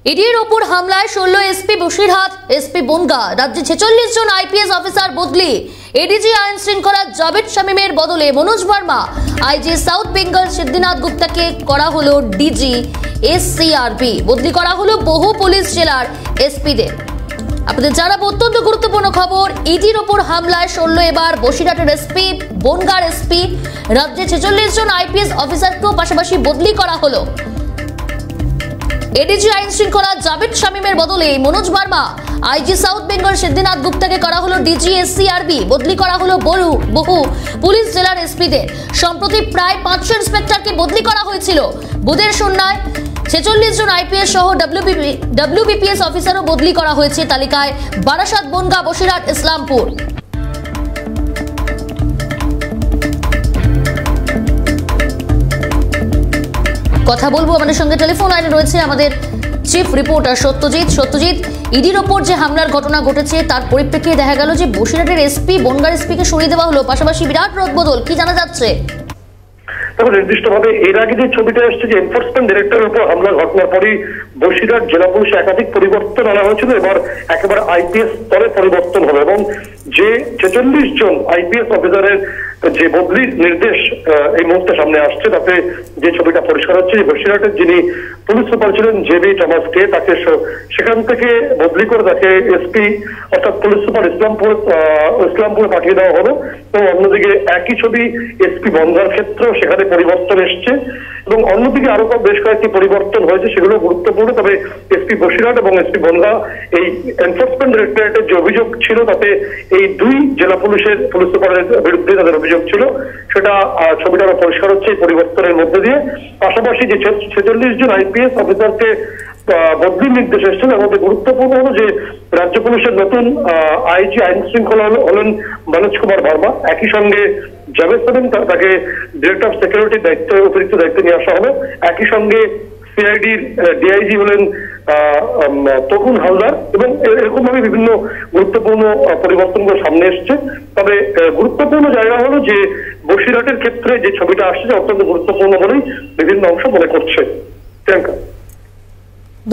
ইডির ওপর হামলায় 16 এসপি বসিরহাট, এসপি বনগাঁ, রাজ্যে 46 জন আইপিএস অফিসার বদলি। এডিজি আইন শৃঙ্খলা জাভেদ শামীমের বদলে মনোজ ভার্মা, আইজি সাউথ বেঙ্গল সিদ্ধিনাথ গুপ্তাকে করা হলো ডিজি এসসিআরবি। বদলি করা হলো বহু পুলিশ জেলার এসপিদের। আপনাদের জানাবো অত্যন্ত গুরুত্বপূর্ণ খবর। ইডির ওপর হামলায় 16 এবার বসিরহাটের এসপি, বনগাঁর এসপি, রাজ্যে 46 জন আইপিএস অফিসারকেও পাশাপাশি বদলি করা হলো। এডিজি আইন শৃঙ্খলা জাভেদ শামীমের বদলে মনোজ ভার্মা, আইজি সাউথ বেঙ্গল সিদ্ধিনাথ গুপ্তাকে করা হলো ডিজি এসসিআরবি। বদলি করা হলো বহু পুলিশ জেলার এসপিদের। সম্প্রতি প্রায় 500 ইন্সপেক্টরকে বদলি করা হয়েছিল। বুধের সন্ধ্যায় 46 জন আইপিএস সহ ডব্লিউবিপিএস অফিসারও বদলি করা হয়েছে। তালিকায় বারাসাত, বনগাঁ, বসিরহাট, ইসলামপুর। কথা বলবো, আমাদের সঙ্গে টেলিফোন লাইনে রয়েছে আমাদের চিফ রিপোর্টার সত্যজিৎ। ইডির ওপর যে হামলার ঘটনা ঘটেছে তার পরিপ্রেক্ষিতে দেখা গেল যে বসিরহাটের এসপি বনগাঁর এসপিকে সরিয়ে দেওয়া হলো, পাশাপাশি বিরাট রদবদল। কি জানা যাচ্ছে? তবে নির্দিষ্টভাবে এর আগে যে ছবিটা এসেছে যে এনফোর্সমেন্ট ডিরেক্টরের উপর হামলার ঘটনার পরই বসিরহাট জেলা পুলিশে একাধিক পরিবর্তন আনা হয়েছিল। এবার একেবারে আইপিএস স্তরে পরিবর্তন হবে এবং যে 46 জন আইপিএস অফিসারের যে বদলির নির্দেশ এই মুহূর্তে সামনে আসছে, তাতে যে ছবিটা পরিষ্কার হচ্ছে যে বসিরহাটের যিনি পুলিশ সুপার ছিলেন জেবি টমাসকে, তাকে সেখান থেকে বদলি করে তাকে এসপি অর্থাৎ পুলিশ সুপার ইসলামপুরে পাঠিয়ে দেওয়া হলো। এবং অন্যদিকে একই ছবি এসপি বনগাঁর ক্ষেত্রেও সেখানে পরিবর্তন এসছে এবং অন্যদিকে আরো বেশ কয়েকটি পরিবর্তন হয়েছে, সেগুলো গুরুত্বপূর্ণ। তবে এসপি বসিরহাট এবং এসপি বনগাঁ এই এনফোর্সমেন্ট ডিরেক্টরেটের যে অভিযোগ ছিল তাতে এই দুই জেলা পুলিশের পুলিশ সুপারের বিরুদ্ধে তাদের অভিযোগ ছিল, সেটা ছবিটা আরো পরিষ্কার হচ্ছে এই পরিবর্তনের মধ্যে দিয়ে। পাশাপাশি যে 46 জন আইপিএস অফিসারকে বদলির নির্দেশ এসছে তার মধ্যে গুরুত্বপূর্ণ হলো যে রাজ্য পুলিশের নতুন আইজি আইন শৃঙ্খলা হলেন মনোজ কুমার ভার্মা। একই সঙ্গে জাভেদ শামীম, তাকে ডিরেক্টর অফ সিকিউরিটির অতিরিক্ত দায়িত্বে নিয়ে আসা হলো। একই সঙ্গে সিআইডির ডিআইজি হলেন তকুন হালদার এবং এরকম ভাবে বিভিন্ন গুরুত্বপূর্ণ পরিবর্তনগুলো সামনে এসছে। তবে গুরুত্বপূর্ণ জায়গা হলো যে বসিরহাটের ক্ষেত্রে যে ছবিটা আসছে অত্যন্ত গুরুত্বপূর্ণ বলেই বিভিন্ন অংশ মনে করছে। প্রিয়াঙ্কা,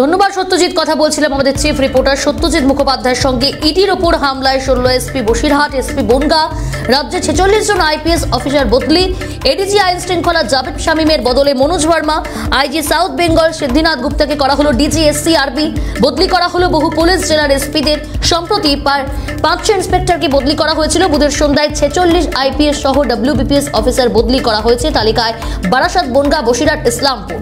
ধন্যবাদ সত্যজিৎ। কথা বলছিলাম আমাদের চিফ রিপোর্টার সত্যজিৎ মুখোপাধ্যায়ের সঙ্গে। ইডির ওপর হামলায় 16 এসপি বসিরহাট, এসপি বনগাঁ, রাজ্যে 46 জন আইপিএস অফিসার বদলি। এডিজি আইন শৃঙ্খলা জাভেদ শামীমের বদলে মনোজ ভার্মা, আইজি সাউথ বেঙ্গল সিদ্ধিনাথ গুপ্তাকে করা হলো ডিজি এসসিআরবি। বদলি করা হলো বহু পুলিশ জেলার এসপিদের। সম্প্রতি 500 ইন্সপেক্টরকে বদলি করা হয়েছিল। বুধের সন্ধ্যায় 46 আইপিএস সহ ডব্লিউবিপিএস অফিসার বদলি করা হয়েছে। তালিকায় বারাসাত, বনগাঁ, বসিরহাট, ইসলামপুর।